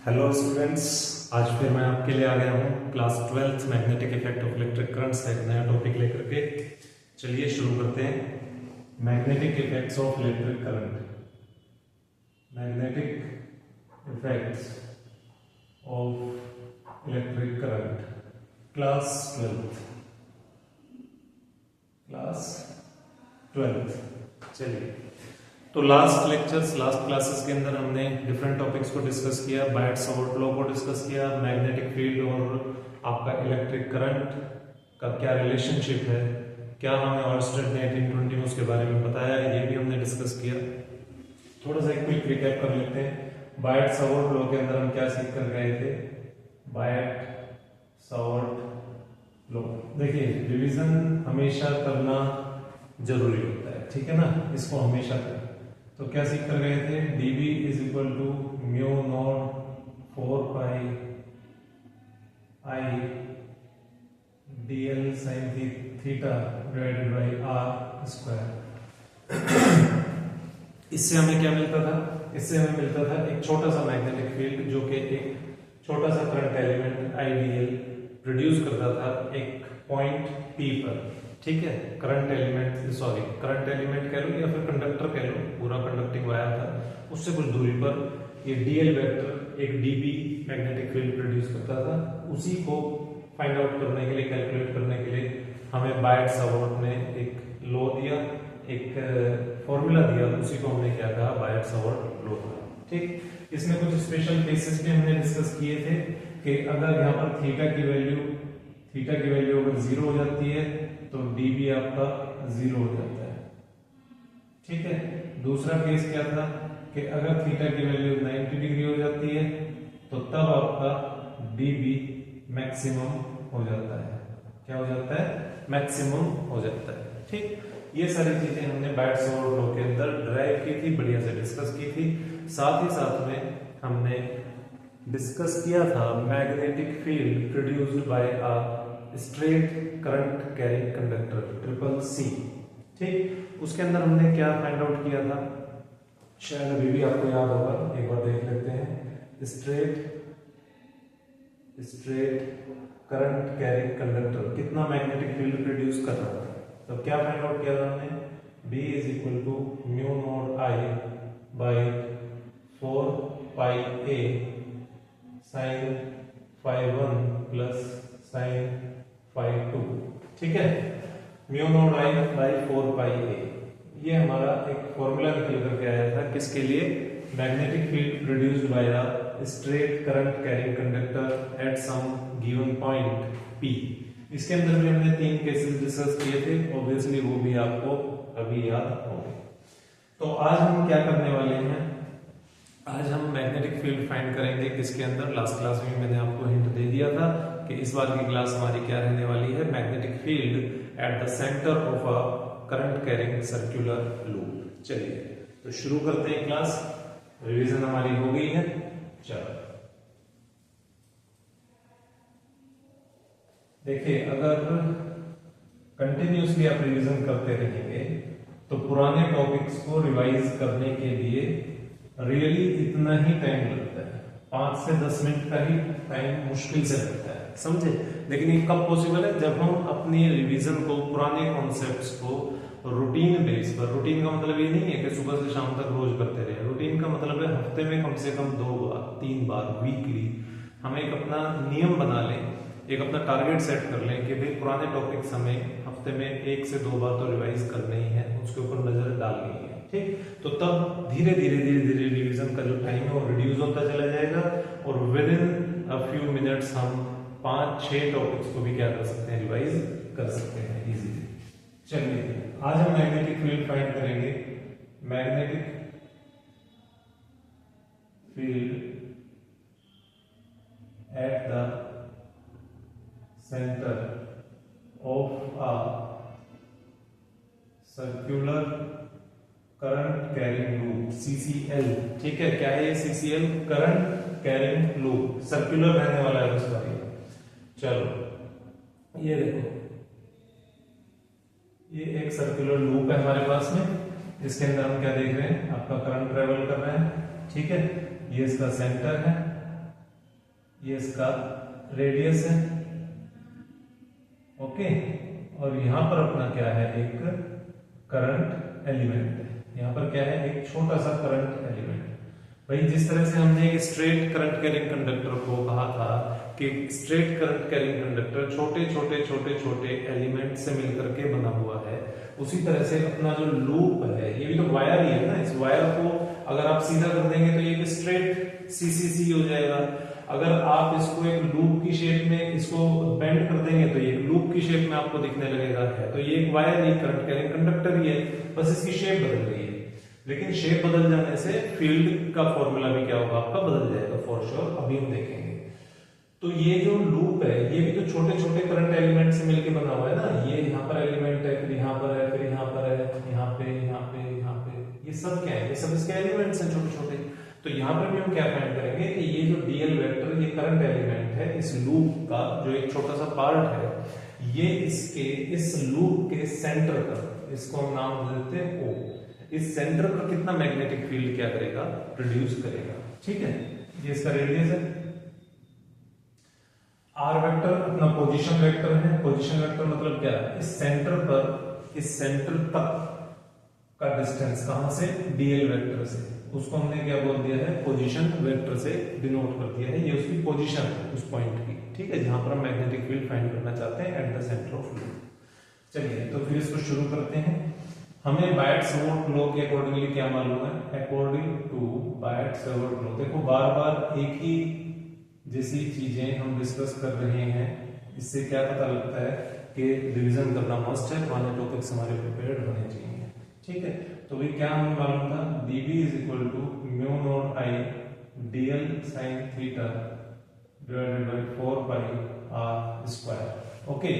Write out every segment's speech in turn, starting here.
Hello students, आज फिर मैं आपके लिए आ गया हूँ class 12th magnetic effect of electric currents का एक नया टॉपिक लेकर के। चलिए शुरू करते हैं। Magnetic effects of electric current. Magnetic effects of electric current, class 12th। चलिए, तो लास्ट क्लासेस के अंदर हमने डिफरेंट टॉपिक्स को डिस्कस किया। बायट-सावर्त लॉ को डिस्कस किया, मैग्नेटिक फील्ड और आपका इलेक्ट्रिक करंट का क्या रिलेशनशिप है, क्या हमें ऑर्स्टेड ने 1820 में उसके बारे में बताया, ये भी हमने डिस्कस किया। थोड़ा सा एक क्विक रिकैप कर लेते हैं। बायट-सावर्त लॉ के अंदर हम क्या सीख कर गए थे? बायट-सावर्त लॉ, देखिए रिवीजन हमेशा करना जरूरी होता है, ठीक है ना, इसको हमेशा करें। तो क्या सीख कर गए थे? dB is equal to mu naught 4 pi I dl sine theta divided by r square. इससे हमें क्या मिलता था? इससे हमें मिलता था एक छोटा सा मैग्नेटिक फील्ड जो कि एक छोटा सा करंट एलिमेंट आईडीएल प्रोड्यूस करता था एक पॉइंट P पर, ठीक है। करंट एलिमेंट कह लो या फिर कंडक्टर कह लो, पूरा कंडक्टिंग वायर था, उससे कुछ दूरी पर ये डीएल वेक्टर एक डीबी मैग्नेटिक फील्ड प्रोड्यूस करता था। उसी को फाइंड आउट करने के लिए, कैलकुलेट करने के लिए हमें बायट-सावर्त ने एक लॉ दिया, एक फॉर्मूला दिया, उसी को हमने क्या कहा? बायट-सावर्त लॉ, ठीक। इसमें कुछ स्पेशल केसेस भी हमने डिस्कस किए थे कि अगर यहाँ पर थीटा की वैल्यू अगर 0 हो जाती है तो dB आपका 0 हो जाता है, ठीक है। दूसरा केस क्या था कि अगर थीटा की वैल्यू 90 डिग्री हो जाती है तो तब आपका dB मैक्सिमम हो जाता है। क्या हो जाता है? मैक्सिमम हो जाता है, ठीक। ये सारी चीजें हमने बायट-सावर्त लॉ के अंदर ड्राइव की थी, बढ़िया से डिस्कस की थी। साथ ही साथ में हमने डिस्कस किया था magnetic field produced by a straight current carrying conductor CCC, ठीक। उसके अंदर हमने क्या फाइंड आउट किया था? शायद अभी भी आपको याद होगा, एक बार देख लेते हैं। स्ट्रेट करंट कैरिंग कंडक्टर कितना मैग्नेटिक फील्ड प्रोड्यूस कर रहा था? तो क्या फाइंड आउट किया था हमने? B is equal to mu naught I by 4 pi A sine phi 1 plus sine phi 2, ठीक है। Mu naught I by 4 pi A, ये हमारा एक फॉर्मूला निकल करके आया था किसके लिए? Magnetic field produced by a straight current carrying conductor at some given point P। इसके अंदर भी हमने 3 केसेस डिस्कस किए थे, ऑब्वियसली वो भी आपको अभी याद होंगे। तो आज हम क्या करने वाले हैं? आज हम मैग्नेटिक फील्ड फाइंड करेंगे किसके अंदर? लास्ट क्लास में मैंने आपको हिंट दे दिया था कि इस बार की क्लास हमारी क्या रहने वाली है? Magnetic field at the centre of a current carrying circular loop. चलिए तो शुरू करते हैं क्लास। रिवीजन हमारी हो गई है, चलो देखिए, अगर कंटिन्यूसली आप रिवीजन करते रहेंगे तो पुराने टॉपिक्स को रिवाइज करने के लिए रियली इतना ही टाइम लगता है, 5 से 10 मिनट का ही टाइम मुश्किल से लगता है, समझे। लेकिन ये कब पॉसिबल है? जब हम अपनी रिवीजन को, पुराने कॉन्सेप्ट्स को रूटीन बेस पर, रूटीन का मतलब ये नहीं है कि सुबह से शाम तक रोज करते रहे। रूटीन का मतलब है हफ्ते में कम से कम 2 बार 3 बार वीकली हम एक अपना नियम बना लें, एक अपना टारगेट सेट कर लें कि भाई पुराने टॉपिक्स हमें हफ्ते में 1 से 2 बार तो रिवाइज करने ही है, उसके ऊपर नजर डालनी है, ठीक। तो तब धीरे धीरे रिवीजन का जो टाइम है वो रिड्यूस होता चला जाएगा और with in a few minutes हम 5-6 टॉपिक्स को भी क्या कर सकते हैं? रिवाइज कर सकते हैं इजीली। चलिए आज हम मैग्नेटिक फील्ड फाइंड करेंगे। Magnetic field at the centre of a circular current carrying loop CCL, ठीक है। क्या है ये CCL? Current carrying loop, circular रहने वाला है उसका। चलो ये देखो, ये एक सर्कुलर लूप है हमारे पास में। इसके अंदर हम क्या देख रहे हैं? आपका करंट ट्रेवल कर रहा है, ठीक है। ये इसका सेंटर है ये इसका रेडियस है, ओके। और यहां पर अपना क्या है, एक करंट एलिमेंट है। यहां पर क्या है, एक छोटा सा करंट एलिमेंट। भाई जिस तरह से हमने एक स्ट्रेट करंट कैरिंग कंडक्टर को कहा था कि स्ट्रेट करंट कैरिंग कंडक्टर छोटे छोटे छोटे छोटे एलिमेंट से मिलकर के बना हुआ है, उसी तरह से अपना जो लूप है, ये भी तो वायर ही है ना। इस वायर को अगर आप सीधा कर देंगे तो ये स्ट्रेट सी हो जाएगा। अगर आप इसको एक लूप की शेप में इसको बेंड कर देंगे तो ये एक लूप की शेप में आपको दिखने लगेगा है। तो ये एक वायर ही, करंट कैरिंग कंडक्टर ही है, बस इसकी शेप बदल रही है। लेकिन शेप बदल जाने से फील्ड का फॉर्मूला भी क्या होगा, आपका बदल जाएगा फॉर श्योर, अभी हम देखेंगे। तो ये जो लूप है, ये भी तो छोटे छोटे करंट एलिमेंट से मिलके बना हुआ है ना। ये यहाँ पर एलिमेंट है, फिर यहाँ पर है, फिर यहाँ पर है, यहाँ पे यहाँ पे यहाँ पे, ये सब क्या है, ये सब इसके एलिमेंट्स हैं छोटे छोटे। तो यहाँ पर भी हम क्या फाइंड करेंगे कि ये जो डीएल वेक्टर, ये करंट एलिमेंट है इस लूप का, जो एक छोटा सा पार्ट है, ये इसके इस लूप के सेंटर पर, इसको हम नाम देते हैं ओ, इस सेंटर पर कितना मैग्नेटिक फील्ड क्या करेगा, प्रोड्यूस करेगा। ठीक है, ये इसका रेडियस है। आर वेक्टर अपना पोजीशन वेक्टर है। पोजीशन वेक्टर मतलब क्या है, इस सेंटर पर, इस सेंटर तक का डिस्टेंस कहां से, डीएल वेक्टर से, उसको हमने क्या बोल दिया है, पोजीशन वेक्टर से डिनोट कर दिया है। ये उसकी पोजीशन है उस पॉइंट की, ठीक है, जहां पर हम मैग्नेटिक फील्ड फाइंड करना चाहते हैं eight the centre of loop. चलिए तो फिर इसको शुरू करते हैं। हमें बायट-सवर्ट लॉ के अकॉर्डिंगली क्या मालूम है, अकॉर्डिंग टू बायट-सवर्ट लॉ, देखो बार बार एक ही जैसी चीजें हम डिस्कस कर रहे हैं, इससे क्या पता लगता है कि रिवीजन करना मस्ट है, पुराने टॉपिक्स हमारे प्रिपेयर्ड होने चाहिए। ठीक है, तो भी क्या हमें मालूम था, dB is equal to mu naught I dl sin theta divided by 4 pi r square. Okay,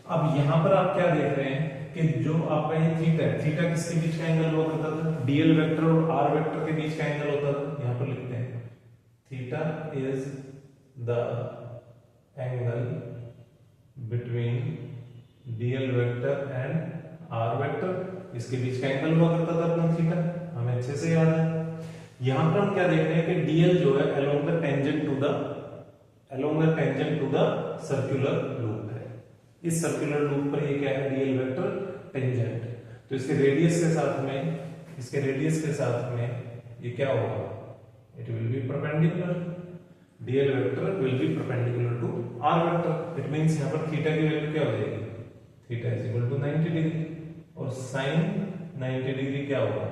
अब यहां पर आप क्या देख रहे हैं कि जो आपका ये थीटा है, थीटा किसके बीच का एंगल हुआ करता था, dl वेक्टर और r वेक्टर के बीच का एंगल होता था। यहां पर लिखते हैं theta is the angle between dl vector and r vector, इसके बीच का एंगल हुआ करता था अपना थीटा, हमें अच्छे से याद है। यहां पर हम क्या देख रहे हैं कि dl जो है along the tangent to the circular loop है। इस सर्कुलर लूप पर ये क्या है, dl वेक्टर टेंजेंट, तो इसके रेडियस के साथ में, इसके रेडियस के साथ में ये क्या होगा, it will be perpendicular, dl vector will be perpendicular to r vector। It means यहां पर थीटा की वैल्यू क्या हो जाएगी, theta is equal to 90 degree, और sin 90 डिग्री क्या होगा,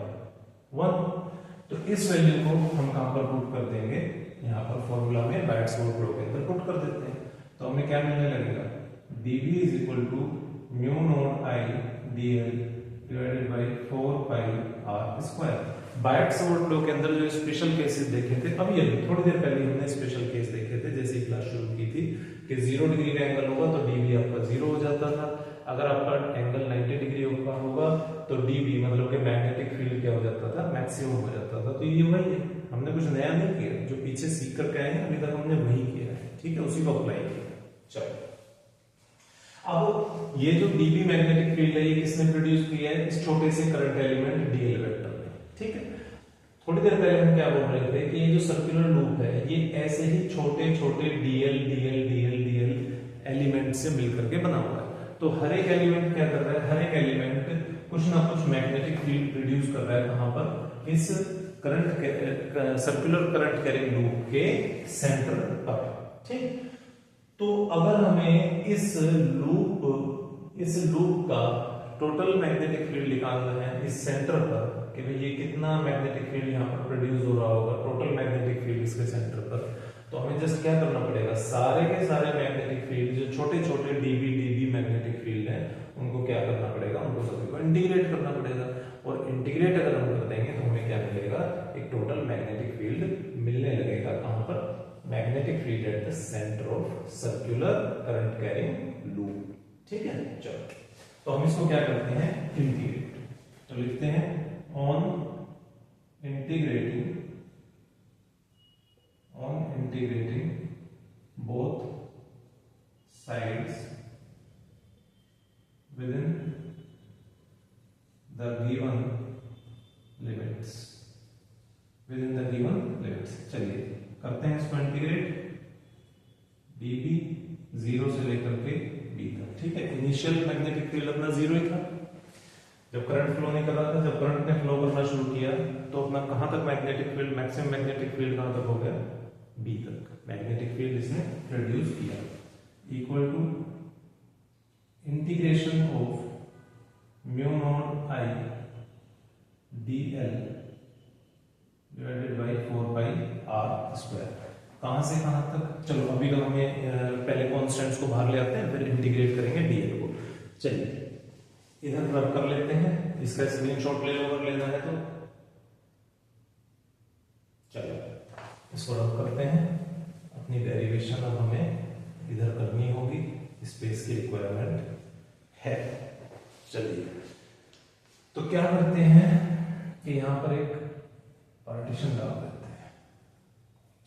1। तो इस वैल्यू को हम कहां पर पुट कर देंगे, यहां पर फॉर्मूला में बायट-सवर्ट लॉ के अंदर पुट कर देते हैं। तो हमें क्या मिलने लगेगा, dB is equal to mu naught I dl divided by 4 pi r square. Biot Savart law के अंदर जो स्पेशल केसेस देखे थे, अभी थोड़ी देर पहले हमने स्पेशल केस देखे थे, जैसे क्लास शुरू की थी कि 0 डिग्री का एंगल होगा तो dB आपका 0 हो जाता था। अगर आपका एंगल 90 डिग्री का होगा तो dB मतलब कि मैग्नेटिक फील्ड क्या हो जाता था, मैक्सिमम हो जाता था। तो ये वही है, हमने कुछ नया नहीं किया, जो पीछे सीख कर के आए हैं अभी तक हमने वही किया है। ठीक है, उसी को अप्लाई किया। चलो, अब ये जो dB मैग्नेटिक फील्ड है, ये किसने प्रोड्यूस किया है, इस छोटे से करंट एलिमेंट dl वेक्टर ने। ठीक है, थोड़ी देर पहले हम क्या बोल रहे थे कि ये जो सर्कुलर लूप है, ये ऐसे ही छोटे छोटे dl dl dl dl element से मिलकर के बना हुआ है। तो हर एक एलिमेंट क्या कर रहा है, हर एक एलिमेंट कुछ ना कुछ मैग्नेटिक फील्ड प्रोड्यूस कर रहा है, कहां पर, इस current circular current carrying loop के सेंटर पर। ठीक, तो अगर हमें इस लूप का टोटल मैग्नेटिक फील्ड निकालना है इस सेंटर पर, कि भाई ये कितना मैग्नेटिक फील्ड यहाँ पर प्रोड्यूस हो रहा होगा, टोटल मैग्नेटिक फील्ड इसके सेंटर पर, तो हमें जस्ट क्या करना पड़ेगा, सारे के सारे मैग्नेटिक फील्ड जो छोटे छोटे dB मैग्नेटिक फील्ड है, उनको क्या करना पड़ेगा, उनको सभी को इंटीग्रेट करना पड़ेगा। और इंटीग्रेट अगर हम कर देंगे तो हमें क्या मिलेगा, एक टोटल मैग्नेटिक फील्ड मिलने लगेगा, कहां पर, magnetic field at the centre of circular current carrying loop. ठीक है, चलो तो हम इसको क्या करते हैं, इंटीग्रेट। तो लिखते हैं on integrating both sides with in the given limits, चलिए करते हैं इसको इंटीग्रेट। dB 0 से लेकर के B तक। ठीक है, इनिशियल मैग्नेटिक फील्ड अपना 0 ही था जब करंट फ्लो नहीं कर रहा था। जब करंट ने फ्लो करना शुरू किया तो अपना कहां तक magnetic field, maximum magnetic field कहां तक हो गया, B तक मैग्नेटिक फील्ड इसने प्रोड्यूस किया, equal to integration of mu naught I dl divided by 4 pi r square. कहां से कहां तक, चलो अभी तो हमें पहले कॉन्स्टेंट्स को बाहर ले आते हैं, फिर इंटीग्रेट करेंगे dl को। चलिए इधर रब कर लेते हैं, इसका स्क्रीनशॉट ले लो अगर लेना है तो। चलो इसको रब करते हैं, अपनी डेरिवेशन अब हमें इधर करनी होगी, स्पेस की रिक्वायरमेंट है। चलिए तो क्या करते हैं कि यहां पर एक पार्टीशन डाल देते हैं।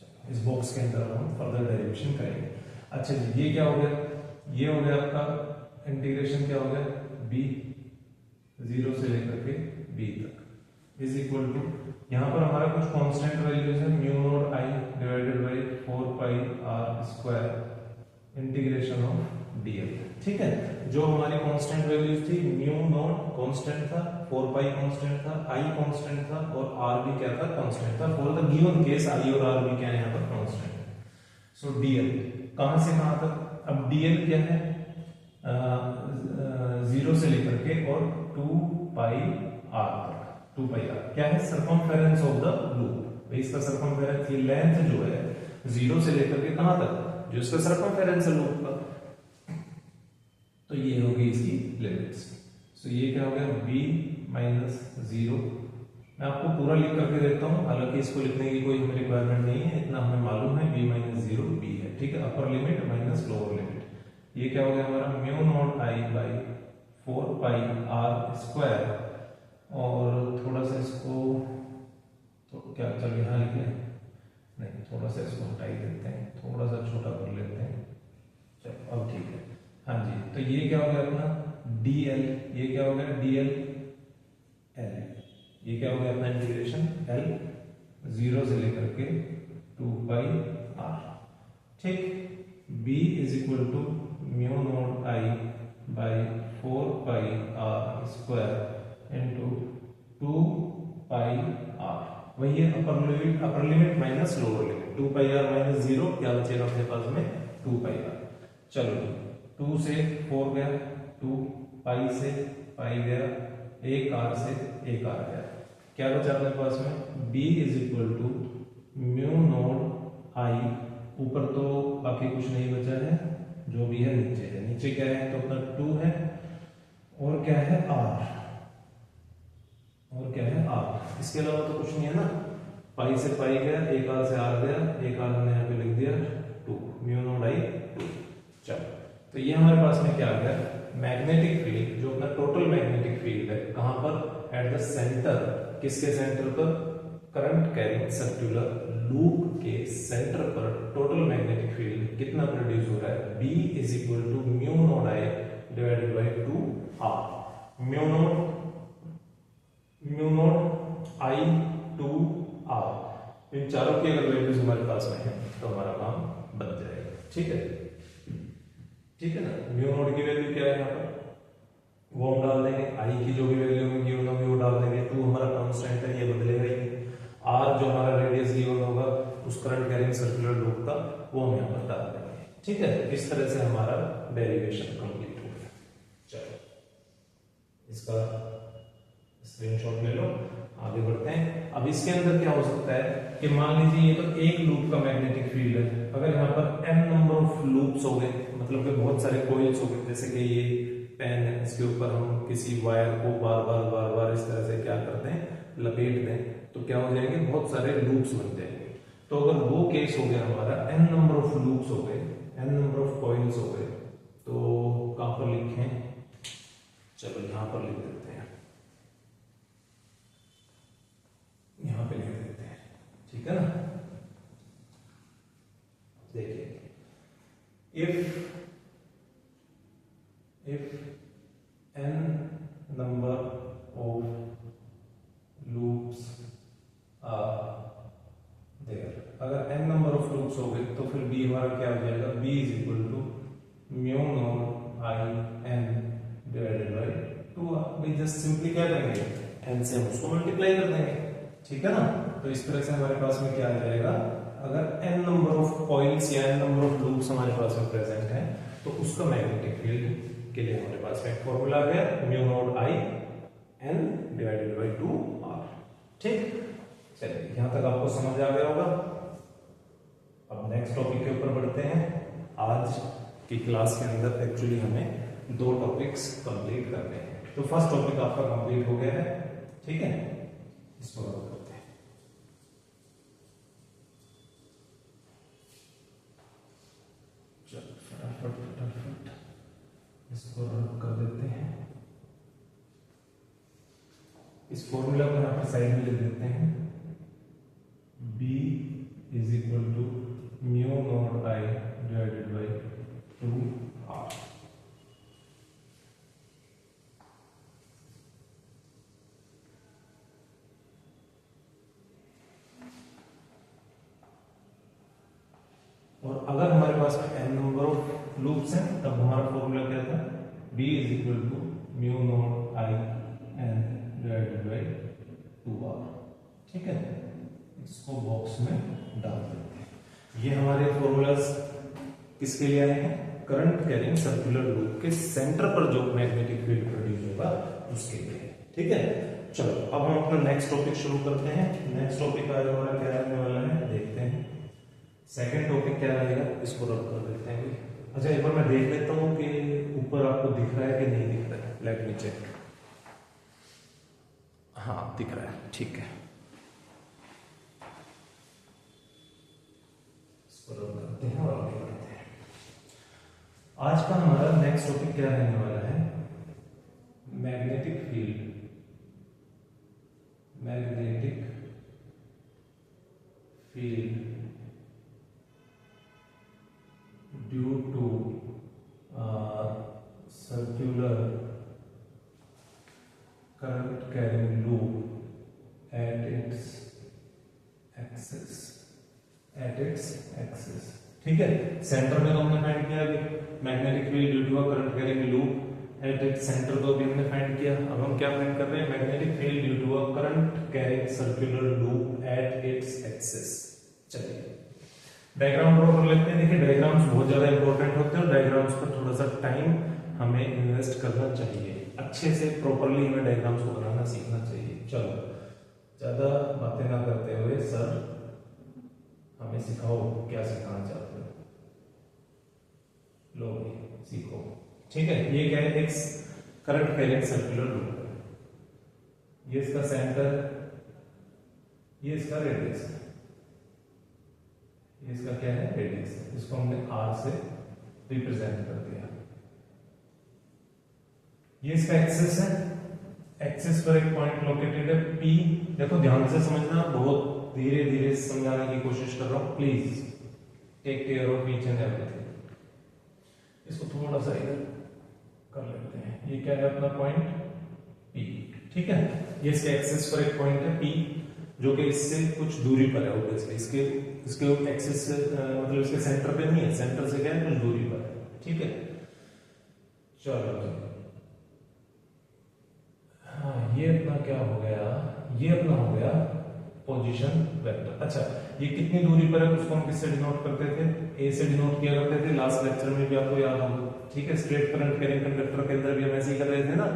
चलो इस बॉक्स के अंदर हम फर्दर डेरिवेशन करेंगे। अच्छा जी, ये क्या हो गया, ये हो गया आपका इंटीग्रेशन, क्या हो गया, b 0 से लेकर के b तक इज इक्वल टू, यहां पर हमारा कुछ कांस्टेंट वैल्यूज है, mu naught I divided by 4 pi r square integration of dl। ठीक है, जो हमारी कांस्टेंट वैल्यूज थी, म्यू नॉट कांस्टेंट था, 4 पाई कांस्टेंट था, I कांस्टेंट था और r भी क्या था, कांस्टेंट था। For the given case I और r भी क्या है यहाँ पर, कांस्टेंट है। सो dl कहां से कहां तक, अब dl क्या है, 0 से लेकर के और 2 पाई r तक। 2 पाई r क्या है, सरकमफेरेंस ऑफ द लूप। इसका सरकमफेरेंस, ये लेंथ जो है 0 से लेकर के कहां तक, जो इसका सरकमफेरेंस है लूप का, तो ये होगी इसकी लिमिट्स। सो ये क्या हो गया, b माइनस 0। मैं आपको पूरा लिख करके देता हूं, हालांकि इसको लिखने की कोई हमें रिक्वायरमेंट नहीं है, इतना हमें मालूम है, b माइनस 0 b है। ठीक है, upper limit minus lower limit. ये क्या हो गया हमारा, mu naught I by 4 pi r square, और थोड़ा सा इसको तो क्या, चलो यहाँ लिखे, नहीं थोड़ा सा इसको हटा ही देते हैं, थोड़ा सा छोटा कर लेते हैं। चलो अब ठीक है, हाँ जी। तो ये क्या हो गया अपना dl, ये क्या हो गया dl l, ये क्या हो गया अपना इंटीग्रेशन l 0 से लेकर के 2 पाई r। ठीक, b is equal to mu naught I by 4 pi r square into 2 pi r। वही है upper limit minus lower limit. 2 pi r minus 0, क्या बचेगा अपने पास में, 2 पाई r। चलो 2 से 4 गया, 2 पाई से पाई गया, 1 r से 1 r गया, क्या बचा अपने पास में, b is equal to mu naught I, ऊपर तो बाकी कुछ नहीं बचा है, जो भी है नीचे है। नीचे क्या है, तो अपना 2 है, और क्या है r, और क्या है r, इसके अलावा तो कुछ नहीं है ना। पाई से पाई गया, 1 r से r गया, 1 r हमने यहाँ पे लिख दिया 2, म्यू नॉट I 2। चलो तो ये हमारे पास में क्या आ गया, मैग्नेटिक फील्ड, जो अपना टोटल मैग्नेटिक फील्ड है, कहां पर, एट द सेंटर, किसके सेंटर पर, करंट कैरिंग सर्कुलर लूप के सेंटर पर टोटल मैग्नेटिक फील्ड कितना प्रोड्यूस हो रहा है, b is equal to mu naught I divided by 2r। Mu naught I 2r, इन चारों की अगर वैल्यूज हमारे पास में है तो हमारा काम बन जाएगा। ठीक है, ठीक है ना। म्यू नॉट की वैल्यू क्या है यहाँ पर, वो हम डाल देंगे, I की जो भी वैल्यू होगी गिवन वो डाल देंगे, 2 हमारा कांस्टेंट है, ये बदलेगा ही नहीं। R जो हमारा रेडियस गिवन होगा उस करंट कैरिंग सर्कुलर लूप का, वो हम यहाँ पर डाल देंगे। ठीक है, इस तरह से हमारा डेरिवेशन कंप्लीट हो गया। चलो इसका स्क्रीनशॉट ले लो, आगे बढ़ते हैं। अब इसके अंदर क्या हो सकता है कि मान लीजिए ये तो एक लूप का मैग्नेटिक फील्ड है, अगर यहाँ पर n नंबर ऑफ लूप्स हो गए, मतलब कि बहुत सारे कॉइल्स हो गए, जैसे कि ये पेन है, इसके ऊपर हम किसी वायर को बार बार इस तरह से क्या करते हैं, लपेट दें, तो क्या हो जाएंगे, बहुत सारे लूप्स बन जाएंगे। तो अगर वो केस हो गया हमारा, n नंबर ऑफ लूप्स हो गए, n नंबर ऑफ कॉइल्स हो गए, तो कहां पर लिखें, चलो यहां पर लिख देते हैं, यहां पे लिख देते हैं। ठीक है ना, देखिए, if n number of loops are there, अगर n नंबर ऑफ लूप्स हो गए तो तो फिर बी हमारा क्या हो जाएगा, B is equal to mu naught I N divided by 2r। भाई जस्ट सिंपली क्या करेंगे, एन से हम उसको मल्टीप्लाई कर देंगे, ठीक है ना। तो इस तरह से हमारे पास में क्या आ जाएगा, अगर n नंबर ऑफ कॉइल्स या n नंबर ऑफ लूप्स हमारे पास में प्रेजेंट है तो उसका मैग्नेटिक फील्ड के लिए हमारे पास में एक फॉर्मूला आ गया, mu naught I N divided by 2r। ठीक, चलिए यहां तक आपको समझ आ गया होगा। अब नेक्स्ट टॉपिक के ऊपर बढ़ते हैं। आज की क्लास के अंदर एक्चुअली हमें 2 टॉपिक्स कंप्लीट करने हैं। तो फर्स्ट टॉपिक आपका कंप्लीट हो गया है, ठीक है, इसको रब करते हैं। चलो फटाफट इसको रब कर देते हैं। इस फॉर्मूला को यहाँ पर साइड में लिख देते हैं, B is equal to mu naught I divided by 2r। और अगर हमारे पास में n नंबर ऑफ लूप्स हैं तब हमारा फॉर्मूला क्या था, B is equal to mu naught I N divided by 2r। ठीक है, इसको बॉक्स में डाल देते हैं। ये हमारे फॉर्मूलाज किसके लिए आए हैं, करंट कैरिंग सर्कुलर लूप के सेंटर पर जो मैग्नेटिक फील्ड प्रोड्यूस होगा उसके लिए। ठीक है, चलो अब हम अपना नेक्स्ट टॉपिक शुरू करते हैं। नेक्स्ट टॉपिक आज हमारा क्या रहने वाला है, देखते हैं। सेकंड टॉपिक क्या रहेगा, इसको रब कर देते हैं। अच्छा एक बार मैं देख लेता हूँ कि ऊपर आपको दिख रहा है कि नहीं दिख रहा है, लेट मी चेक। हाँ दिख रहा है, ठीक है, इसको रब करते हैं और आगे बढ़ते हैं। आज का हमारा नेक्स्ट टॉपिक क्या रहने वाला है, magnetic field. Magnetic field due to circular current carrying loop at its axis। ठीक है, सेंटर में तो हमने फाइंड किया अभी magnetic field due to current carrying loop at its centre, तो अभी हमने फाइंड किया। अब हम क्या फाइंड कर रहे हैं, magnetic field due to current carrying circular loop at its axis. चलिए डायग्राम ड्रॉ कर लेते हैं। देखिए डायग्राम्स बहुत ज्यादा इंपॉर्टेंट होते हैं और डायग्राम्स पर थोड़ा सा टाइम हमें इन्वेस्ट करना चाहिए, अच्छे से प्रॉपर्ली हमें डायग्राम्स को बनाना सीखना चाहिए। चलो ज्यादा बातें ना करते हुए सर हमें सिखाओ, क्या सिखाना चाहते हो, लो सीखो। ठीक है, ये क्या है, एक करंट कैरिंग सर्कुलर लूप, ये इसका सेंटर, ये इसका रेडियस है, इसका क्या है, रेडियस। इसको हमने r से रिप्रेजेंट कर दिया। ये इसका एक्सिस है, एक्सिस पर एक पॉइंट लोकेटेड है P। देखो ध्यान से समझना, बहुत धीरे धीरे समझाने की कोशिश कर रहा हूं, please take care of each and everything. इसको थोड़ा सा इधर कर लेते हैं। ये क्या है अपना पॉइंट P। ठीक है, ये इसके एक्सिस पर एक पॉइंट है P जो कि इससे कुछ दूरी पर है, ऑब्वियसली इसके एक्सिस से मतलब इसके सेंटर पे नहीं है, सेंटर से क्या है कुछ दूरी पर है। ठीक है, चलो हाँ ये अपना क्या हो गया, ये अपना हो गया पोजीशन वेक्टर। अच्छा ये कितनी दूरी पर है उसको हम किससे डिनोट करते थे, ए से डिनोट किया करते थे, लास्ट लेक्चर में भी आपको याद होगा। ठीक है, स्ट्रेट करंट कैरिंग कंडक्टर के अंदर भी हम ऐसे ही कर रहे थे ना,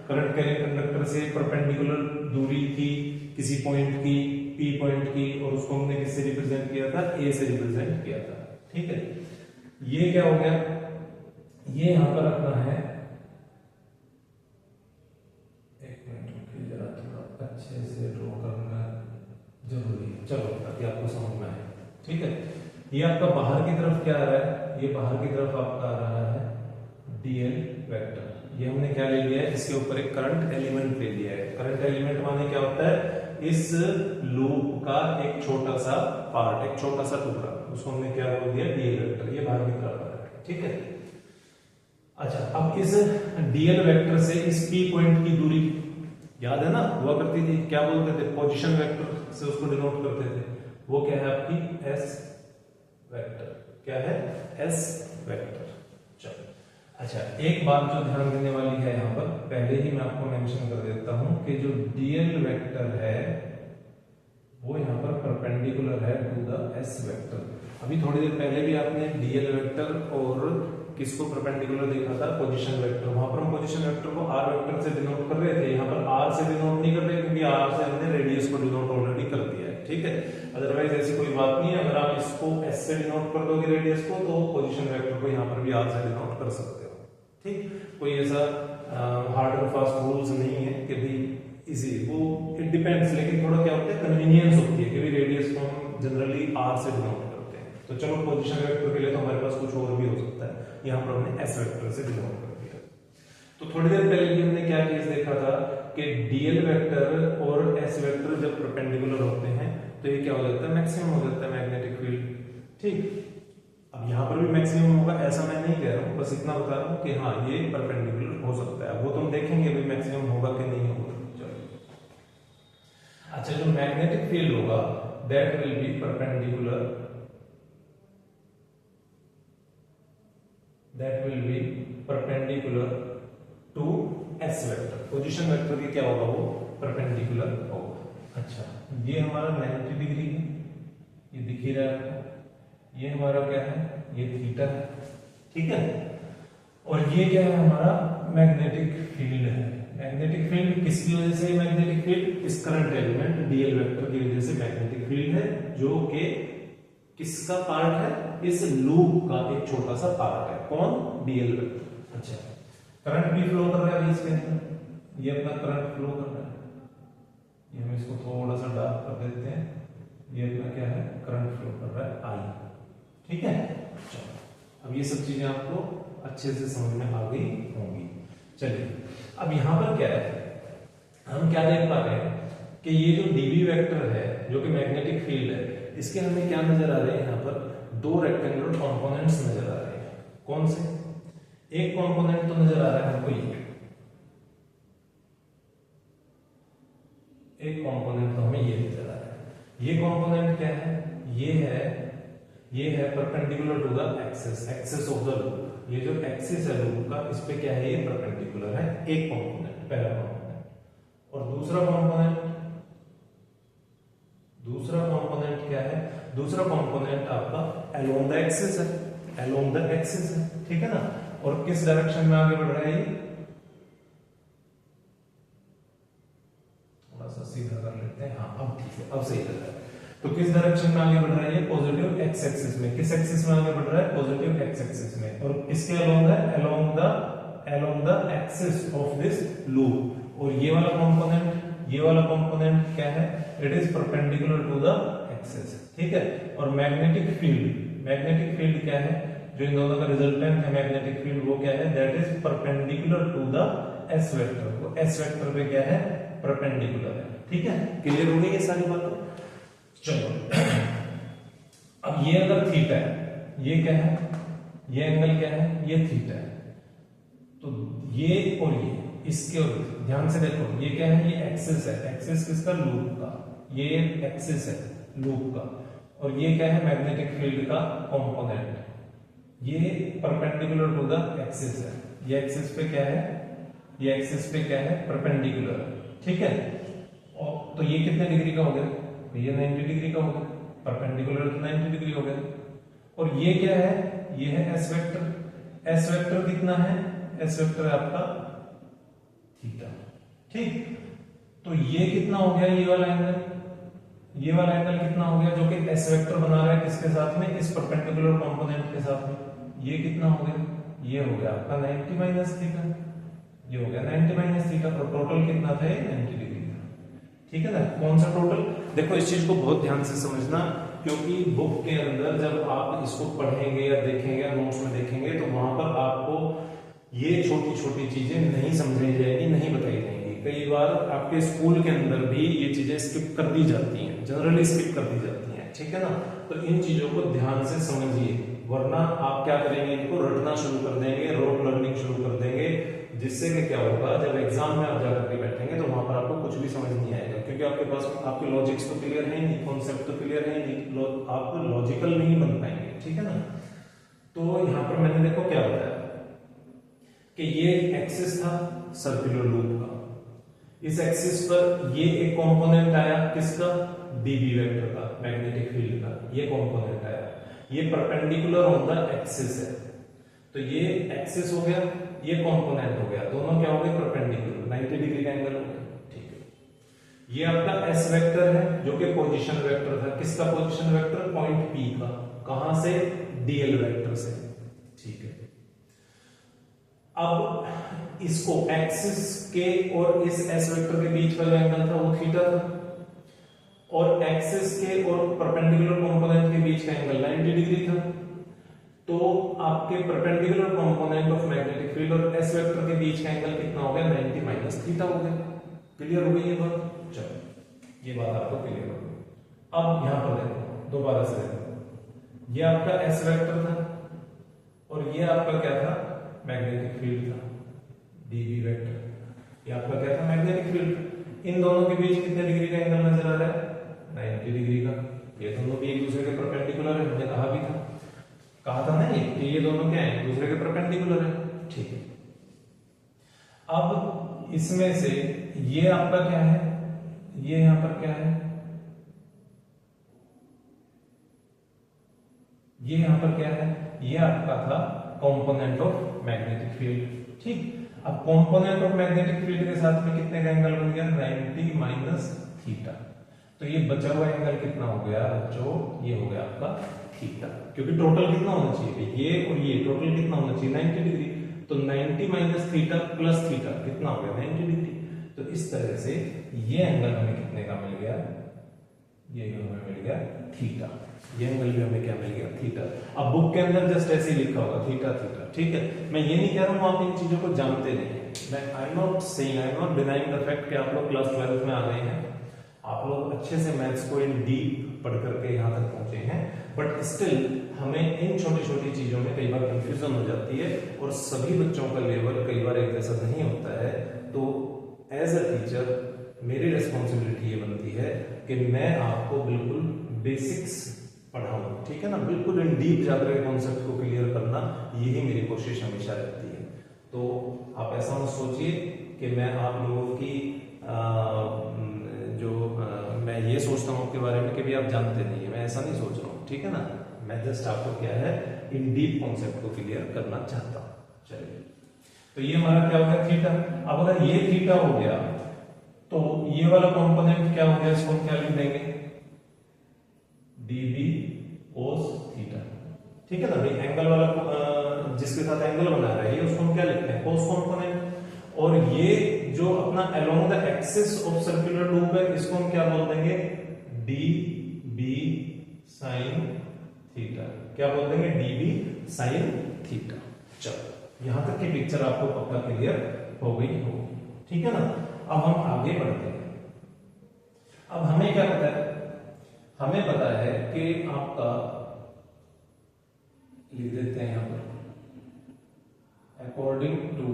करंट कैरिंग कंडक्टर से परपेंडिकुलर दूरी थी किसी पॉइंट की, P पॉइंट की, और उसको हमने किससे रिप्रेजेंट किया था, A से रिप्रेजेंट किया था। ठीक है, ये क्या हो गया, ये यहां पर अपना है, एक मिनट रुकिए जरा, थोड़ा अच्छे से ड्रॉ करना जरूरी है, चलो ताकि आपको समझ में आए। ठीक है, ये आपका बाहर की तरफ क्या आ रहा है, ये बाहर की तरफ आपका आ रहा है dl वेक्टर। ये हमने क्या ले लिया है, इसके ऊपर एक करंट एलिमेंट ले लिया है। करंट एलिमेंट माने क्या होता है, इस लूप का एक छोटा सा पार्ट, एक छोटा सा टुकड़ा, उसको हमने क्या बोल दिया, dl वेक्टर। ये बाहर की तरफ आ रहा है। ठीक है, अच्छा अब इस dl वेक्टर से इस P पॉइंट की दूरी याद है ना, हुआ करती थी, क्या बोलते थे, पोजीशन वेक्टर से उसको डिनोट करते थे, वो क्या है आपकी S वेक्टर। क्या है, एस वेक्टर। चलो अच्छा, एक बात जो ध्यान देने वाली है यहाँ पर, पहले ही मैं आपको मेंशन कर देता हूं कि जो डीएल वेक्टर है वो यहाँ पर परपेंडिकुलर है टू द एस वेक्टर। अभी थोड़ी देर पहले भी आपने डीएल वेक्टर और किसको परपेंडिकुलर देखा था, पोजीशन वेक्टर। वहां पर हम पोजीशन वेक्टर को आर वेक्टर से डिनोट कर रहे थे, यहाँ पर आर से डिनोट नहीं कर रहे क्योंकि आर से हमने रेडियस को डिनोट ऑलरेडी कर दिया है, ठीक है। अदरवाइज ऐसी कोई बात नहीं है, अगर आप इसको एस से डिनोट कर दोगे रेडियस को, तो पोजीशन वेक्टर को यहाँ पर भी आर से डिनोट कर सकते हो, ठीक। कोई ऐसा हार्ड एंड फास्ट रूल्स नहीं है कि भाई इजी, वो इट डिपेंड्स, लेकिन थोड़ा क्या होता है, कन्वीनियंस होती है कि भाई रेडियस को हम जनरली आर से डिनोट करते हैं। तो चलो पोजीशन वेक्टर के लिए तो हमारे पास कुछ और भी हो सकता है, यहाँ पर हमने एस वेक्टर से डिनोट कर दिया। तो थोड़ी देर पहले भी हमने क्या केस देखा था कि डीएल वेक्टर और एस वेक्टर जब परपेंडिकुलर होते हैं तो ये क्या हो जाता है, मैक्सिमम हो जाता है मैग्नेटिक फील्ड, ठीक। अब यहाँ पर भी मैक्सिमम होगा ऐसा मैं नहीं कह रहा हूँ, बस इतना बता रहा हूँ कि हाँ ये परपेंडिकुलर हो सकता है, वो तुम देखेंगे भी मैक्सिमम होगा कि नहीं होगा। अच्छा, जो मैग्नेटिक फील्ड होगा that will be perpendicular, that will be perpendicular to S vector. Position vector की क्या होगा, वो परपेंडिकुलर होगा। अच्छा, ये हमारा 90 डिग्री है, ये दिख ही रहा है, ये हमारा क्या है, ये थीटा है, ठीक है। और ये क्या है, हमारा मैग्नेटिक फील्ड है। मैग्नेटिक फील्ड किसकी वजह से, मैग्नेटिक फील्ड इस करंट एलिमेंट डीएल वेक्टर की वजह से मैग्नेटिक फील्ड है, जो कि किसका पार्ट है, इस लूप का एक छोटा सा पार्ट है, कौन, डीएल वेक्टर। अच्छा, करंट भी फ्लो कर रहा है इसके अंदर, ये अपना करंट फ्लो कर रहा है, ये हम इसको थोड़ा सा डार्क कर देते हैं, ये अपना क्या है, करंट फ्लो कर रहा है आई, ठीक है। चलो अब ये सब चीजें आपको अच्छे से समझ में आ गई होंगी। चलिए अब यहां पर क्या है, हम क्या देख पा रहे हैं कि ये जो डीबी वेक्टर है जो कि मैग्नेटिक फील्ड है, इसके हमें क्या नजर आ रहे हैं, यहाँ पर दो रेक्टेंगुलर कंपोनेंट्स नजर आ रहे हैं। कौन से, एक कंपोनेंट तो नजर आ रहा है हमको ये, एक कंपोनेंट तो हमें ये नजर आ रहा है। ये कंपोनेंट क्या है, ये है perpendicular to the axis of the loop. ये जो एक्सिस है लूप का, इस पे क्या है, ये परपेंडिकुलर है, एक कंपोनेंट, पहला कंपोनेंट। और दूसरा कंपोनेंट क्या है, दूसरा कंपोनेंट आपका अलोंग द एक्सिस है, अलोंग द एक्सिस है, ठीक है ना। और किस डायरेक्शन में आगे बढ़ रहा है, ये थोड़ा सा सीधा कर लेते हैं, हाँ अब ठीक है, अब सही लग रहा है। तो किस डायरेक्शन में आगे बढ़ रहा है, ये पॉजिटिव एक्स एक्सिस में। किस एक्सिस में आगे बढ़ रहा है, पॉजिटिव एक्स एक्सिस में। और किसके अलोंग है, along the axis of this loop. और ये वाला कंपोनेंट क्या है, it is perpendicular to the axis, ठीक है। और मैग्नेटिक फील्ड क्या है, जो इन दोनों का रिजल्टेंट है मैग्नेटिक फील्ड, वो क्या है, that is perpendicular to the S vector. वो एस वेक्टर पे क्या है, परपेंडिकुलर है, ठीक है। क्लियर हो गई ये सारी बातें। चलो अब ये अगर थीटा है, ये क्या है, ये एंगल क्या है, ये थीटा है। तो ये और ये, इसके और ध्यान से देखो, ये क्या है, ये एक्सिस है, एक्सिस किसका, लूप का, ये एक्सिस है लूप का। और ये क्या है, मैग्नेटिक फील्ड का कंपोनेंट, ये परपेंडिकुलर टू द एक्सिस है। ये एक्सिस पे क्या है, ये एक्सिस पे क्या है, परपेंडिकुलर, ठीक है। और तो ये कितने डिग्री का हो गया, ये 90 डिग्री का हो गया, परपेंडिकुलर तो 90 डिग्री हो गया। और ये क्या है, ये है एस वेक्टर। एस वेक्टर कितना है, एस वेक्टर है आपका थीटा, ठीक। तो ये कितना हो गया, ये वाला एंगल कितना हो गया, जो कि एस वेक्टर बना रहा है किसके साथ में, इस परपेंडिकुलर कंपोनेंट के साथ में। ये कितना हो गया, ये हो गया आपका 90 माइनस थीटा, ये हो गया 90 माइनस थीटा। और टोटल कितना था, 90 डिग्री था, ठीक है ना। कौन सा टोटल, देखो इस चीज को बहुत ध्यान से समझना, क्योंकि बुक के अंदर जब आप इसको पढ़ेंगे या देखेंगे या नोट्स में देखेंगे, तो वहां पर आपको ये छोटी छोटी चीजें नहीं समझाई जाएगी, नहीं बताई जाएंगी। कई बार आपके स्कूल के अंदर भी ये चीजें स्किप कर दी जाती हैं, जनरली स्किप कर दी जाती हैं, ठीक है ना। तो इन चीजों को ध्यान से समझिए, वरना आप क्या करेंगे, इनको रटना शुरू कर देंगे, रोड लर्निंग शुरू कर देंगे, जिससे कि क्या होगा, जब एग्जाम में आप जाकर के बैठेंगे तो वहां पर आपको कुछ भी समझ नहीं आएगा, क्योंकि आपके पास आपके लॉजिक्स तो क्लियर है नहीं, कॉन्सेप्ट तो क्लियर है नहीं, आप लॉजिकल नहीं बन पाएंगे, ठीक है ना। तो यहां पर मैंने देखो क्या बताया कि ये एक्सिस था सर्कुलर लूप का, इस एक्सिस पर ये एक कंपोनेंट आया किसका, dB वेक्टर का, मैग्नेटिक फील्ड का, ये कंपोनेंट आया, ये परपेंडिकुलर ऑन द एक्सिस है, तो ये एक्सिस हो गया, ये कंपोनेंट हो गया, दोनों क्या हो गए परपेंडिकुलर, 90 डिग्री का एंगल हो गया। ठीक है, ये आपका s वेक्टर है जो कि पोजीशन वेक्टर था, किसका पोजीशन वेक्टर, पॉइंट P का, कहां से, dl वेक्टर से। ठीक है, अब इसको एक्सिस के और इस s वेक्टर के बीच का जो एंगल था वो थीटा था, और एक्सिस के और परपेंडिकुलर कंपोनेंट के बीच का एंगल 90 डिग्री था, तो आपके perpendicular component of magnetic field और s वेक्टर के बीच का एंगल कितना हो गया, 90 माइनस थीटा हो गया। क्लियर हो गई ये बात, चलो ये बात आपको क्लियर हो गई। अब यहां पर देखो दोबारा से देखो, ये आपका s वेक्टर था और ये आपका क्या था, मैग्नेटिक फील्ड था, dB वेक्टर, ये आपका क्या था, मैग्नेटिक फील्ड। इन दोनों के बीच कितने डिग्री का एंगल नजर आ रहा है, 90 डिग्री का। ये दोनों भी एक दूसरे के परपेंडिकुलर है, हमने कहा था नहीं कि ये दोनों क्या है, एक दूसरे के परपेंडिकुलर है। ठीक है, अब इसमें से ये आपका क्या है, ये यहां पर क्या है, ये यहां पर क्या है, ये आपका था कंपोनेंट ऑफ मैग्नेटिक फील्ड। ठीक, अब कंपोनेंट ऑफ मैग्नेटिक फील्ड के साथ में कितने का एंगल बन गया, 90 माइनस थीटा, तो ये बचा हुआ एंगल कितना हो गया बच्चों, ये हो गया आपका थीटा, क्योंकि टोटल कितना होना चाहिए, ये और ये टोटल कितना होना चाहिए, 90 डिग्री, तो 90 माइनस थीटा प्लस थीटा कितना हो गया, 90 डिग्री। तो इस तरह से ये एंगल हमें कितने का मिल गया, ये एंगल हमें मिल गया थीटा, ये एंगल भी हमें क्या मिल गया, थीटा। अब बुक के अंदर जस्ट ऐसे ही लिखा होगा थीटा थीटा। ठीक है, मैं ये नहीं कह रहा हूं आप इन चीजों को जानते नहीं, मैं I am not saying, I am not denying the fact कि आप लोग क्लास 12 में आ गए हैं, आप लोग अच्छे से मैथ्स को इन डीप पढ़ करके यहाँ तक पहुंचे हैं, बट स्टिल हमें इन छोटी छोटी चीजों में कई बार कंफ्यूजन हो जाती है और सभी बच्चों का लेवल कई बार एक जैसा नहीं होता है। तो एज अ टीचर मेरी रिस्पॉन्सिबिलिटी ये बनती है कि मैं आपको बिल्कुल बेसिक्स पढ़ाऊं, ठीक है ना, बिल्कुल इन डीप जाकर के कॉन्सेप्ट को क्लियर करना, यही मेरी कोशिश हमेशा रहती है। तो आप ऐसा मत सोचिए कि मैं आप लोगों की मैं ये सोचता हूँ आपके बारे में कि भी आप जानते नहीं है, मैं ऐसा नहीं सोच रहा हूँ, ठीक है ना, मैं जस्ट आपको क्या है इन डीप कॉन्सेप्ट को क्लियर करना चाहता हूँ। चलिए, तो ये हमारा क्या हो गया थीटा। अब अगर ये थीटा हो गया तो ये वाला कंपोनेंट क्या हो गया, इसको हम क्या लिख देंगे, dB cos थीटा, ठीक है ना भाई, एंगल वाला जिसके साथ एंगल बना रहा है ये उसको हम क्या लिखते हैं, cos कंपोनेंट। और ये जो अपना along the axis of circular loop है इसको हम क्या बोल देंगे, dB sin थीटा, क्या बोल देंगे, dB sin थीटा। चलो यहां तक की पिक्चर आपको पक्का क्लियर हो गई होगी, ठीक है ना। अब हम आगे बढ़ते हैं। अब हमें क्या पता है, हमें पता है कि आपका लिख देते हैं यहां पर अकॉर्डिंग टू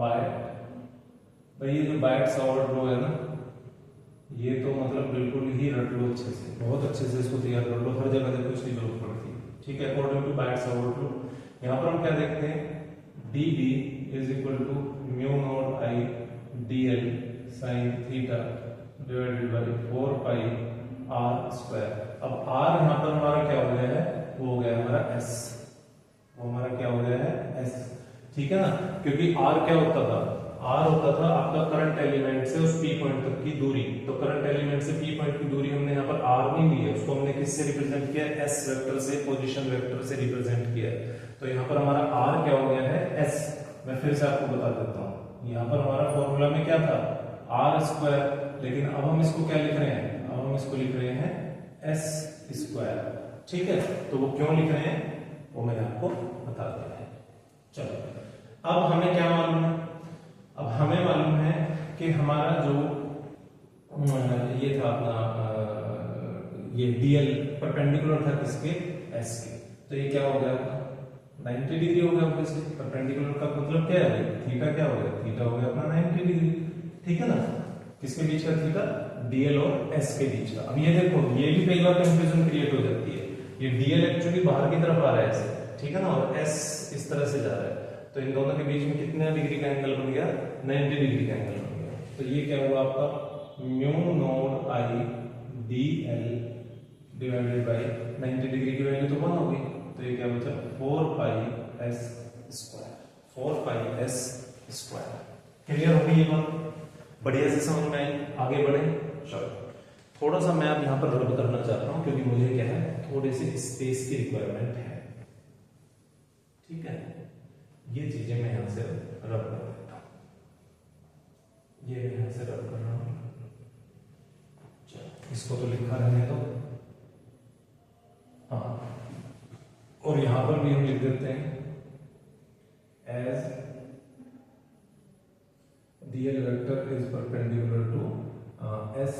बायट, भाई ये जो बायट सावर्ट लो है ना, ये तो मतलब बिल्कुल ही रट लो अच्छे से, बहुत अच्छे से इसको तैयार कर लो, हर जगह देखो इसकी जरूरत पड़ती है, ठीक है। According to Biot Savart law, यहां पर हम क्या देखते हैं, dB is equal to mu naught I dl sin theta divided by 4 pi r square. अब r यहां पर हमारा क्या हो गया है, वो हो गया हमारा s, वो हमारा क्या हो गया है s, ठीक है ना, क्योंकि r क्या होता था, r होता था आपका करंट एलिमेंट से उस p पॉइंट तक की दूरी, तो करंट एलिमेंट से p पॉइंट की दूरी हमने यहाँ पर r नहीं ली है, उसको हमने किससे रिप्रेजेंट किया है, s वेक्टर से, पोजीशन वेक्टर से रिप्रेजेंट किया है। तो यहाँ पर हमारा r क्या हो गया है s, मैं फिर से आपको बता देता हूँ, यहाँ पर हमारा फॉर्मूला में क्या था r स्क्वायर, लेकिन अब हम इसको क्या लिख रहे हैं, अब हम इसको लिख रहे हैं s स्क्वायर, ठीक है। तो वो क्यों लिख रहे हैं वो मैंने आपको बता दिया है। चलो अब हमें क्या मालूम है, अब हमें मालूम है कि हमारा जो ये था अपना ये dl परपेंडिकुलर था किसके, s के, तो ये क्या हो गया 90 डिग्री हो गया, ऑब्वियसली परपेंडिकुलर का मतलब क्या है, थीटा क्या हो गया, थीटा हो गया अपना 90 डिग्री, ठीक है ना। किसके बीच का थीटा, dl और s के बीच का। अब ये देखो ये भी कई बार कंफ्यूजन क्रिएट हो जाती है, ये डीएल एक्चुअली बाहर की तरफ आ रहा है ऐसे, ठीक है ना, और एस इस तरह से जा रहा है, तो इन दोनों के बीच में कितने डिग्री का एंगल बन गया, 90 डिग्री का एंगल बन गया। तो ये क्या हुआ आपका mu naught I D L divided by 90 degree की वैल्यू तो 1 हो गई, तो ये क्या बचा 4 पाई एस स्क्वायर, 4 पाई एस स्क्वायर। क्लियर हो गई ये बात, बढ़िया से समझ में आई, आगे बढ़े। चलो थोड़ा सा मैं अब यहाँ पर रब करना चाहता हूँ, क्योंकि मुझे क्या है थोड़े से स्पेस की रिक्वायरमेंट है, ठीक है। ये चीजें मैं यहाँ से रब कर देता हूँ, ये मैं यहाँ से रब कर रहा हूँ, इसको तो लिखा रहने दो, हाँ, और यहां पर भी हम लिख देते हैं as DL vector is perpendicular to S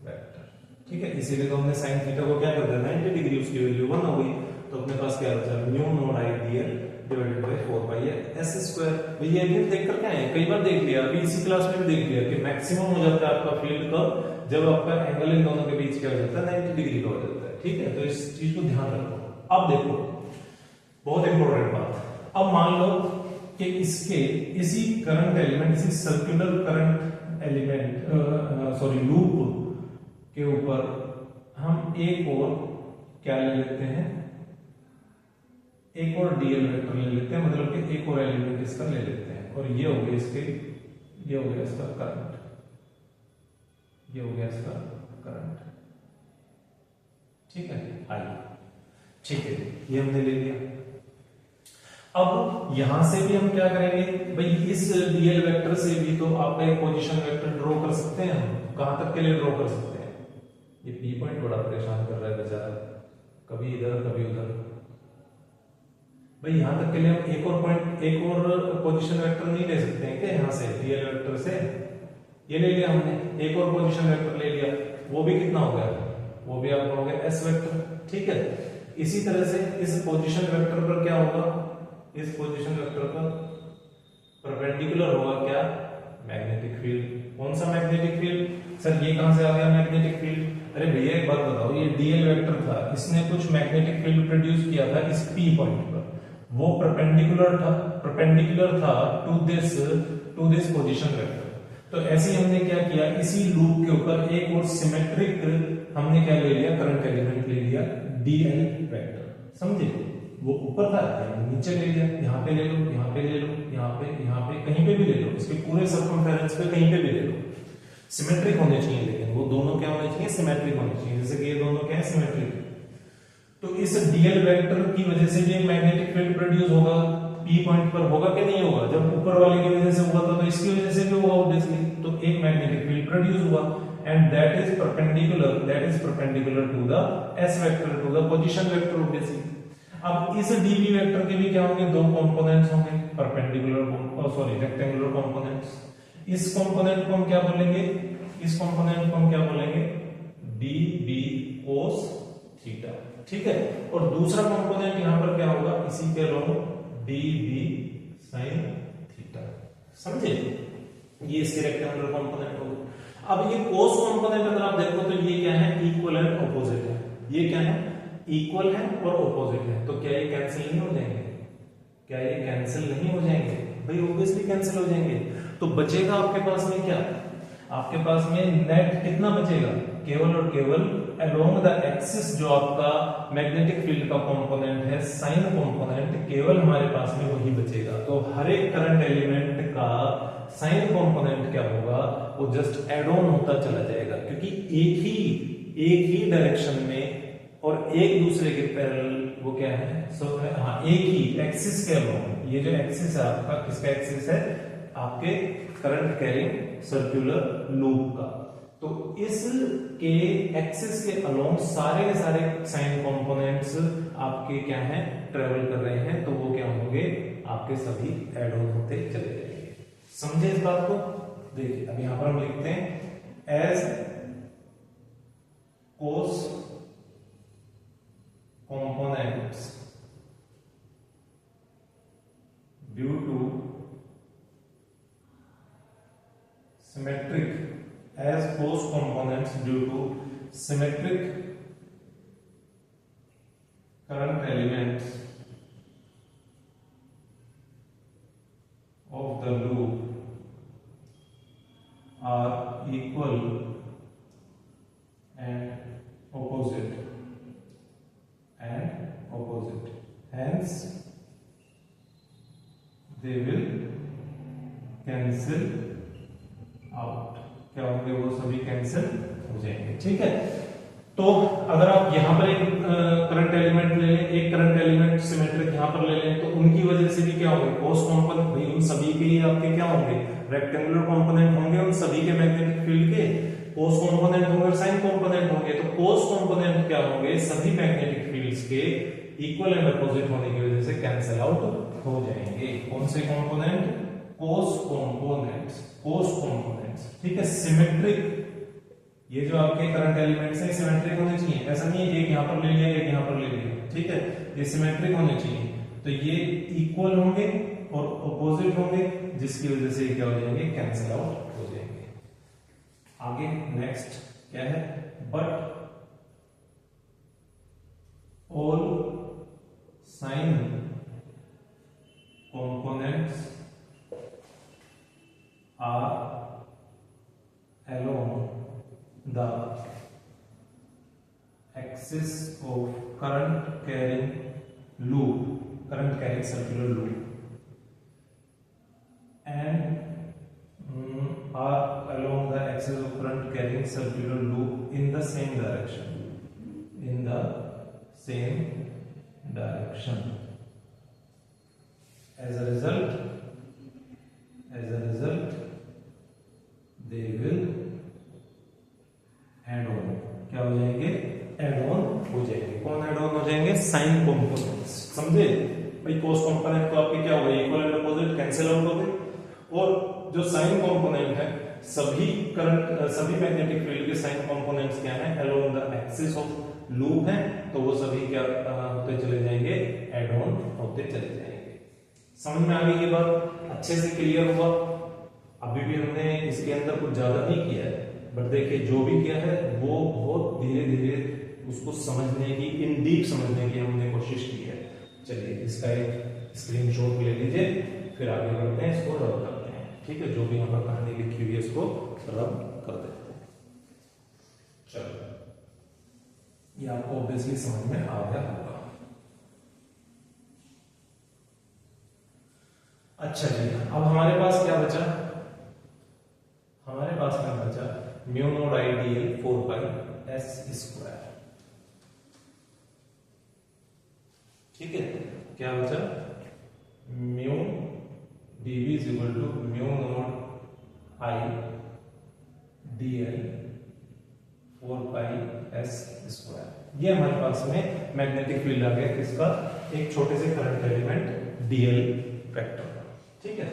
vector, ठीक है। इसीलिए तो हमने साइन थीटा को क्या कर दिया 90 डिग्री, उसकी वैल्यू 1 हो गई, तो अपने पास क्या बचा mu naught I DL divided by 4 pi S square. ये अगेन देख कर क्या है, कई बार देख लिया, अभी इसी क्लास में भी देख लिया कि मैक्सिमम हो जाता है आपका फील्ड का जब आपका एंगल इन दोनों के बीच क्या हो जाता है 90 डिग्री का हो जाता है, ठीक है। तो इस चीज को ध्यान रखो। अब देखो बहुत इंपॉर्टेंट बात, अब मान लो कि इसके इसी करंट एलिमेंट, इसी circular current element sorry loop के ऊपर हम एक और क्या ले लेते हैं, एक और डीएल वेक्टर ले लेते हैं, मतलब कि एक और एलिमेंट इसका ले लेते हैं, और ये हो गया इसके, ये हो गया इसका करंट, ये हो गया इसका करंट, ठीक है आई, ठीक है, ये हमने ले लिया। अब यहां से भी हम क्या करेंगे भाई, इस डीएल वेक्टर से भी तो आप एक पोजीशन वेक्टर ड्रॉ कर सकते हैं, हम कहां तक के लिए ड्रॉ कर सकते हैं। ये पी पॉइंट बड़ा परेशान कर रहा है बेचारा, कभी इधर कभी उधर। भाई यहां तक के लिए हम एक और पॉइंट, एक और पोजीशन वेक्टर नहीं ले सकते हैं क्या, यहां से डीएल वेक्टर से ये ले लिया हमने, एक और पोजीशन वेक्टर ले लिया, वो भी कितना हो गया, वो भी आपका हो गया एस वेक्टर, ठीक है। इसी तरह से इस पोजीशन वेक्टर पर क्या होगा, इस पोजीशन वेक्टर पर परपेंडिकुलर होगा क्या, मैग्नेटिक फील्ड। कौन सा मैग्नेटिक फील्ड सर, ये कहां से आ गया मैग्नेटिक फील्ड, अरे भैया एक बात बताओ, ये डीएल वेक्टर था, इसने कुछ मैग्नेटिक फील्ड प्रोड्यूस किया था इस पी पॉइंट पर, वो परपेंडिकुलर था टू दिस पोजीशन वेक्टर। तो ऐसे ही हमने क्या किया, इसी लूप के ऊपर एक और सिमेट्रिक हमने क्या ले लिया, करंट एलिमेंट ले लिया डीएल वेक्टर, समझे। वो ऊपर था, नीचे ले लिया, यहाँ पे ले लो, यहाँ पे ले लो, यहाँ पे कहीं पे भी ले लो, इसके पूरे सर्कमफेरेंस पे कहीं पे भी ले लो, सिमेट्रिक होने चाहिए, लेकिन वो दोनों क्या होने चाहिए, सिमेट्रिक होने चाहिए, जैसे कि ये दोनों क्या है सिमेट्रिक। तो इस डीएल वेक्टर की वजह से भी मैग्नेटिक फील्ड प्रोड्यूस होगा पी पॉइंट पर, होगा कि नहीं होगा, जब ऊपर वाले की वजह से हुआ था तो इसकी वजह से भी होगा ऑब्वियसली, तो एक मैग्नेटिक फील्ड प्रोड्यूस हुआ, and that is perpendicular to the S vector, to the position vector obviously. अब इस डीबी वेक्टर के भी क्या होंगे, दो कंपोनेंट्स होंगे, परपेंडिकुलर सॉरी रेक्टेंगुलर कंपोनेंट्स। इस कंपोनेंट को हम क्या बोलेंगे, इस कंपोनेंट को हम क्या बोलेंगे, डीबी कोस थीटा, ठीक है। और दूसरा कंपोनेंट यहां पर क्या होगा, इसी के अलोंग डीबी साइन थीटा, समझे। ये इसके रेक्टेंगुलर कंपोनेंट होगा। अब ये कोस कंपोनेंट अगर आप देखो तो ये क्या है, इक्वल एंड ऑपोजिट है, ये क्या है, इक्वल है और ऑपोजिट है, तो क्या ये कैंसिल नहीं हो जाएंगे, क्या ये कैंसिल नहीं हो जाएंगे, भाई ऑब्वियसली कैंसिल हो जाएंगे। तो बचेगा आपके पास में क्या, आपके पास में नेट कितना बचेगा, केवल और केवल अलोंग द एक्सिस जो आपका मैग्नेटिक फील्ड का कंपोनेंट है, साइन कंपोनेंट, केवल हमारे पास में वही बचेगा। तो हर एक करंट एलिमेंट का साइन कंपोनेंट क्या होगा, वो जस्ट एड ऑन होता चला जाएगा, क्योंकि एक ही डायरेक्शन में और एक दूसरे के पैरेलल वो क्या है, हाँ एक ही एक्सिस के अलोंग, ये जो एक्सिस है आपका, किसका एक्सिस है, आपके करंट कैरिंग सर्कुलर लूप का। तो इस के एक्सिस के अलोंग सारे के सारे साइन कंपोनेंट्स आपके क्या हैं, ट्रेवल कर रहे हैं, तो वो क्या होंगे, आपके सभी ऐड ऑन होते चले जाएंगे। समझे इस बात को। देखिए अब यहां पर हम लिखते हैं as cos components due to symmetric, as cos components due to symmetric current elements of the loop are equal and opposite, hence they will cancel out। क्या होंगे? वो सभी कैंसिल हो जाएंगे। ठीक है, तो अगर आप यहां पर एक करंट एलिमेंट ले लें, एक करंट एलिमेंट सिमेट्रिक यहां पर ले लें, तो उनकी वजह से भी क्या होंगे? कोस कंपोनेंट, भाई उन सभी के ही आपके क्या होंगे? रेक्टेंगुलर कंपोनेंट होंगे, उन सभी के मैग्नेटिक फील्ड के कोस कंपोनेंट होंगे और साइन कंपोनेंट होंगे। तो कोस कंपोनेंट क्या होंगे? सभी मैग्नेटिक फील्ड्स के इक्वल एंड अपोजिट होने की वजह से कैंसिल आउट हो जाएंगे। कौन से कंपोनेंट? कोस कंपोनेंट्स। ठीक है, सिमेट्रिक, ये जो आपके करंट एलिमेंट्स हैं सिमेट्रिक होने चाहिए। ऐसा नहीं है एक यहां पर ले लिया, एक यहां पर ले लिया। ठीक है, ये सिमेट्रिक होने चाहिए, तो ये इक्वल होंगे और अपोजिट होंगे, जिसकी वजह से क्या हो जाएंगे? कैंसिल आउट हो जाएंगे। आगे नेक्स्ट क्या है? But all sine components are along the axis of current carrying circular loop and are along the axis of current carrying circular loop in the same direction, as a result they will add on. क्या हो जाएंगे? Add on हो जाएंगे। कौन add on हो जाएंगे? Sine components. समझे भाई? कोस कंपोनेंट तो आपके क्या हो गए? Equal and opposite, cancel out हो गए। और जो साइन कंपोनेंट है, सभी मैग्नेटिक फील्ड के साइन कंपोनेंट्स क्या है? Along the axis of loop है, तो वो सभी क्या होते चले जाएंगे? एड ऑन होते चले जाएंगे। समझ में आ गई ये बात? अच्छे से क्लियर हुआ? अभी भी हमने इसके अंदर कुछ ज्यादा नहीं किया है, बट देखिए जो भी किया है वो बहुत धीरे धीरे उसको समझने की, इन डीप समझने की हमने कोशिश की है। चलिए इसका एक स्क्रीनशॉट ले लीजिए, फिर आगे बढ़ते हैं, इसको रब करते हैं। ठीक है, जो भी यहाँ पर कहानी लिखी हुई है इसको रब कर देते हैं। चलो, ये आपको ऑब्वियसली समझ में आ गया होगा। अच्छा जी, अब हमारे पास क्या बचा? हमारे पास क्या बचा? Mu naught I dl 4 pi s square. ठीक है, क्या बचा? Mu dv is equal to mu naught I dl 4 pi s square. ये हमारे पास में मैग्नेटिक फील्ड आ गया किसका? एक छोटे से करंट एलिमेंट dl वेक्टर। ठीक है,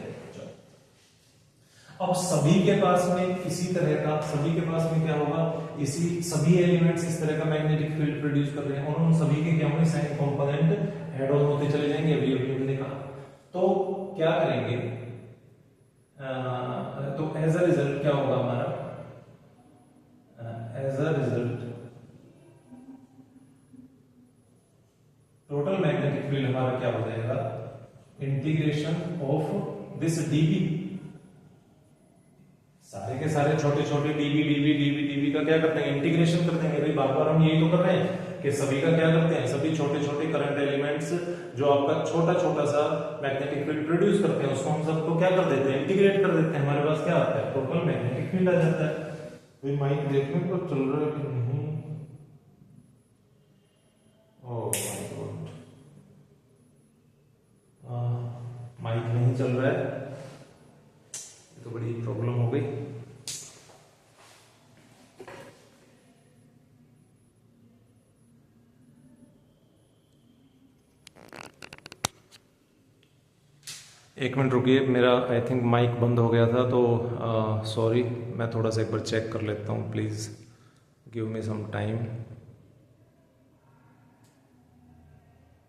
अब सभी के पास में इसी तरह का, सभी के पास में क्या होगा? सभी एलिमेंट्स इस तरह का मैग्नेटिक फील्ड प्रोड्यूस कर रहे हैं और उन सभी के क्या होंगे? साइन कंपोनेंट ऐड ऑन होते चले जाएंगे। अभी हमने कहा, तो क्या करेंगे? तो एज अ रिजल्ट क्या होगा हमारा? As a result total magnetic field हमारा क्या हो जाएगा? इंटीग्रेशन ऑफ दिस डीबी, सारे के सारे छोटे छोटे डीबी का क्या करते हैं? इंटीग्रेशन कर देंगे। भाई बार बार हम यही तो कर रहे हैं कि सभी का क्या करते हैं? सभी छोटे छोटे करंट एलिमेंट्स जो आपका छोटा छोटा सा मैग्नेटिक फील्ड प्रोड्यूस करते हैं, उसको हम सबको क्या कर देते हैं? इंटीग्रेट कर देते हैं। हमारे पास क्या आता है? टोटल मैग्नेटिक फील्ड आ जाता है। भाई माइक देखने को चल रहा है कि नहीं? ओह माय गॉड, माइक नहीं चल रहा है, तो बड़ी प्रॉब्लम हो गई। एक मिनट रुकिए, मेरा आई थिंक माइक बंद हो गया था, तो सॉरी, मैं थोड़ा सा एक बार चेक कर लेता हूँ। Please give me some time.